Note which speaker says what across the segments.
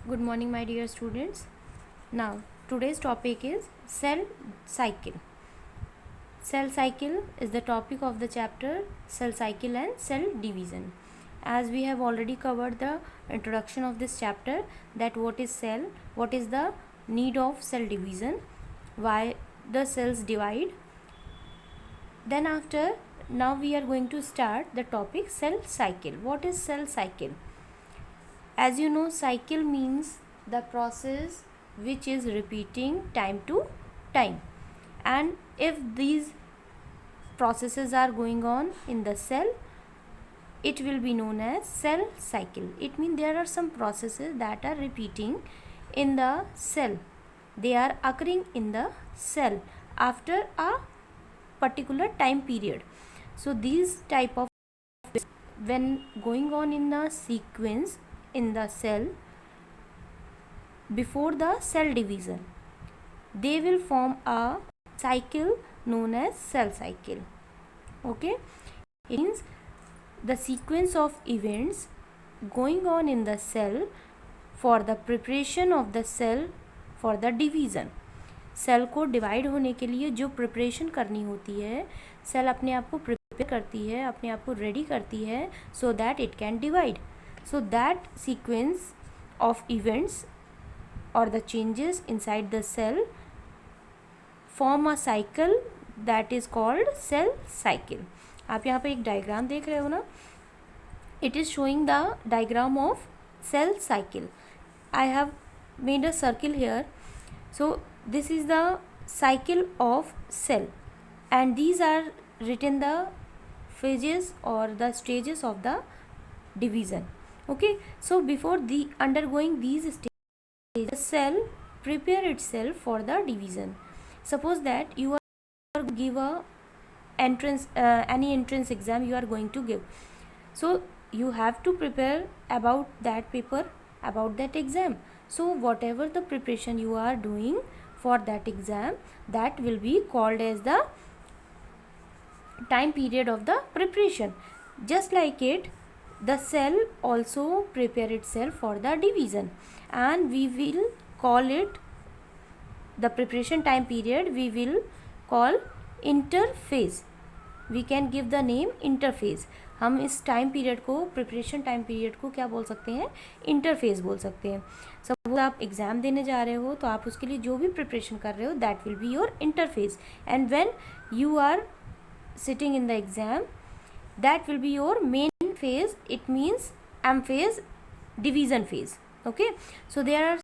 Speaker 1: Good morning, my dear students. Now, today's topic is cell cycle. Cell cycle is the topic of the chapter cell cycle and cell division. As we have already covered the introduction of this chapter, that what is cell, what is the need of cell division, why the cells divide. Then now we are going to start the topic cell cycle. What is cell cycle? As you know, cycle means the process which is repeating time to time, and if these processes are going on in the cell, it will be known as cell cycle. It means there are some processes that are repeating in the cell. They are occurring in the cell after a particular time period. So these type of, when going on in the sequence in the cell before the cell division, they will form a cycle known as cell cycle. Okay, it means the sequence of events going on in the cell for the preparation of the cell for the division. Cell को divide होने के लिए जो preparation करनी होती है, cell अपने आप को प्रिपेयर करती है, अपने आप को रेडी करती है so that it can divide. So that sequence of events or the changes inside the cell form a cycle that is called cell cycle. आप यहाँ पे एक डायग्राम देख रहे हो ना, it is showing the diagram of cell cycle. I have made a circle here. So this is the cycle of cell, and these are written the phases or the stages of the division. Okay, so before the undergoing these stages, the cell prepare itself for the division. Suppose that you are give a entrance any entrance exam you are going to give, so you have to prepare about that paper, about that exam. So whatever the preparation you are doing for that exam, that will be called as the time period of the preparation. Just like it, the cell also prepare itself for the division, and we will call it the preparation time period we will call interphase. We can give the name interphase. हम इस time period को, preparation time period को क्या बोल सकते हैं? Interphase बोल सकते हैं. सपोज आप एग्ज़ाम देने जा रहे हो, तो आप उसके लिए जो भी प्रिपरेशन कर रहे हो, that will be your interphase. And when you are sitting in the exam, that will be your main phase. It means M phase, division phase. Okay, so there are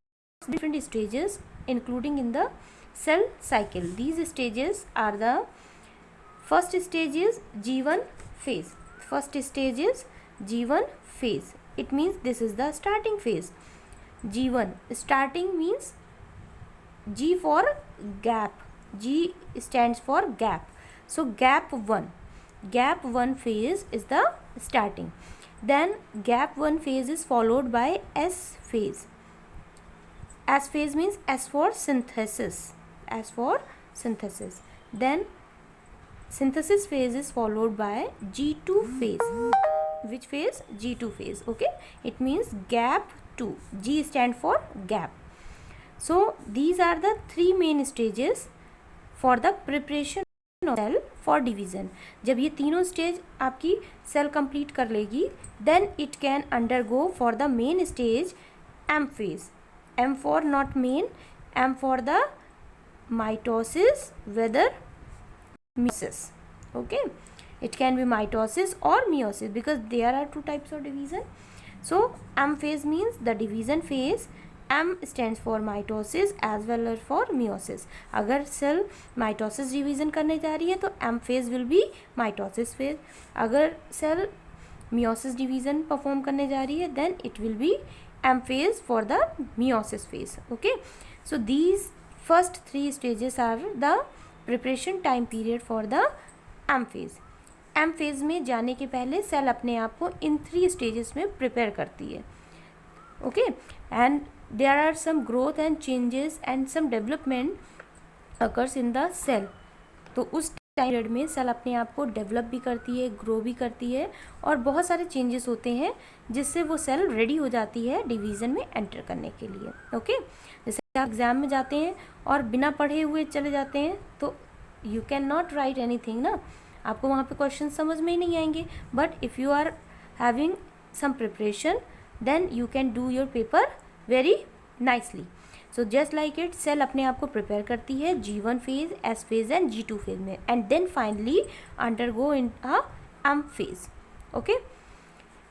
Speaker 1: different stages including in the cell cycle. These stages are the first stage is G1 phase. First stage is G1 phase. It means this is the starting phase. G1 starting means G for gap. G stands for gap. So gap 1 phase is the starting. Then gap 1 phase is followed by S phase. S phase means S for synthesis. S for synthesis. Then synthesis phase is followed by G2 phase. Which phase? G2 phase. Okay, it means gap 2. G stand for gap. So these are the three main stages for the preparation cell for division. जब ये तीनों stage आपकी cell complete कर लेगी, then it can undergo for the main stage M phase. M for not main, M for the mitosis whether meiosis. Okay, it can be mitosis or meiosis because there are two types of division. So M phase means the division phase. M stands for mitosis as well as for meiosis. अगर cell mitosis division करने जा रही है तो M phase will be mitosis phase. अगर cell meiosis division perform करने जा रही है, then it will be M phase for the meiosis phase. Okay, so these first three stages are the preparation time period for the M phase. M phase में जाने के पहले cell अपने आप को इन 3 stages में प्रिपेयर करती है. Okay, and there are some growth and changes and some development occurs in the cell. तो उस टाइम पीरियड में सेल अपने आप को डेवलप भी करती है, ग्रो भी करती है और बहुत सारे चेंजेस होते हैं जिससे वो सेल रेडी हो जाती है डिवीज़न में एंटर करने के लिए। ओके, जैसे आप एग्ज़ाम में जाते हैं और बिना पढ़े हुए चले जाते हैं तो you can not right anything ना, आपको वहाँ पे क्वेश्चन समझ में ही नहीं आएंगे। But if you are having some preparation then you can do your paper very nicely. So just like it, cell अपने आप को प्रिपेयर करती है G1 phase, S phase and G2 phase में, and then finally undergo in M phase. Okay,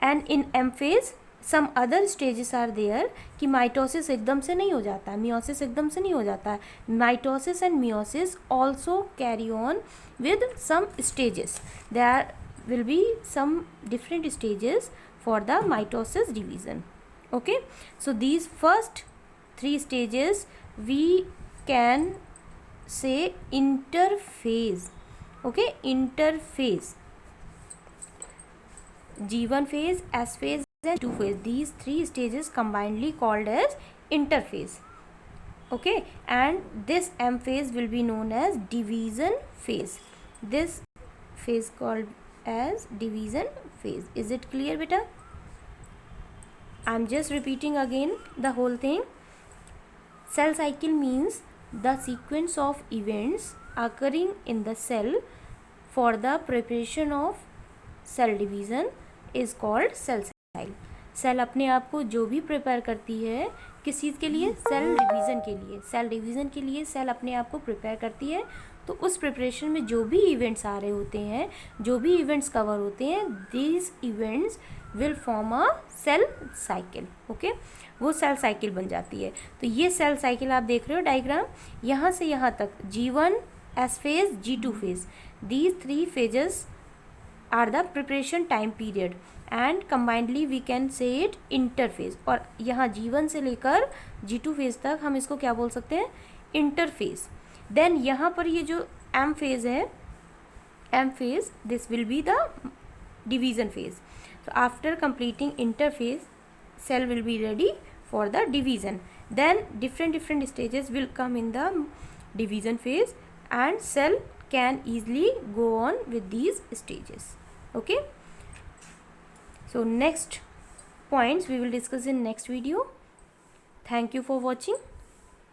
Speaker 1: and in M phase some other stages are there कि mitosis एकदम से नहीं हो जाता है, मियोसिस एकदम से नहीं हो जाता है। Mitosis and meiosis also carry on with some stages, there will be some different stages for the mitosis division. Okay, so these first 3 stages we can say interphase. Okay, interphase, G1 phase, S phase and 2 phase, these 3 stages combinedly called as interphase. Okay, and this M phase will be known as division phase. This phase called as division phase. Is it clear beta? I am just repeating again the whole thing. Cell cycle means the sequence of events occurring in the cell for the preparation of cell division is called cell cycle. Cell अपने आप को जो भी prepare करती है, किस चीज़ के लिए? सेल डिवीज़न के लिए। सेल डिवीज़न के लिए सेल अपने आप को प्रिपेयर करती है, तो उस प्रिपरेशन में जो भी इवेंट्स आ रहे होते हैं, जो भी इवेंट्स कवर होते हैं, these events will form a cell cycle. Okay, वो सेल साइकिल बन जाती है। तो ये सेल साइकिल आप देख रहे हो डायग्राम, यहाँ से यहाँ तक G1, S phase, G2 phase, these 3 phases are the preparation time period and combinedly we can say it interphase. और यहाँ G1 से लेकर G2 फेज तक हम इसको क्या बोल सकते हैं? इंटरफेज। देन यहाँ पर ये जो M फेज है, M phase, this will be the division phase. So after completing interphase, cell will be ready for the division. Then different stages will come in the division phase and cell can easily go on with these stages. Okay, so next points we will discuss in next video. Thank you for watching.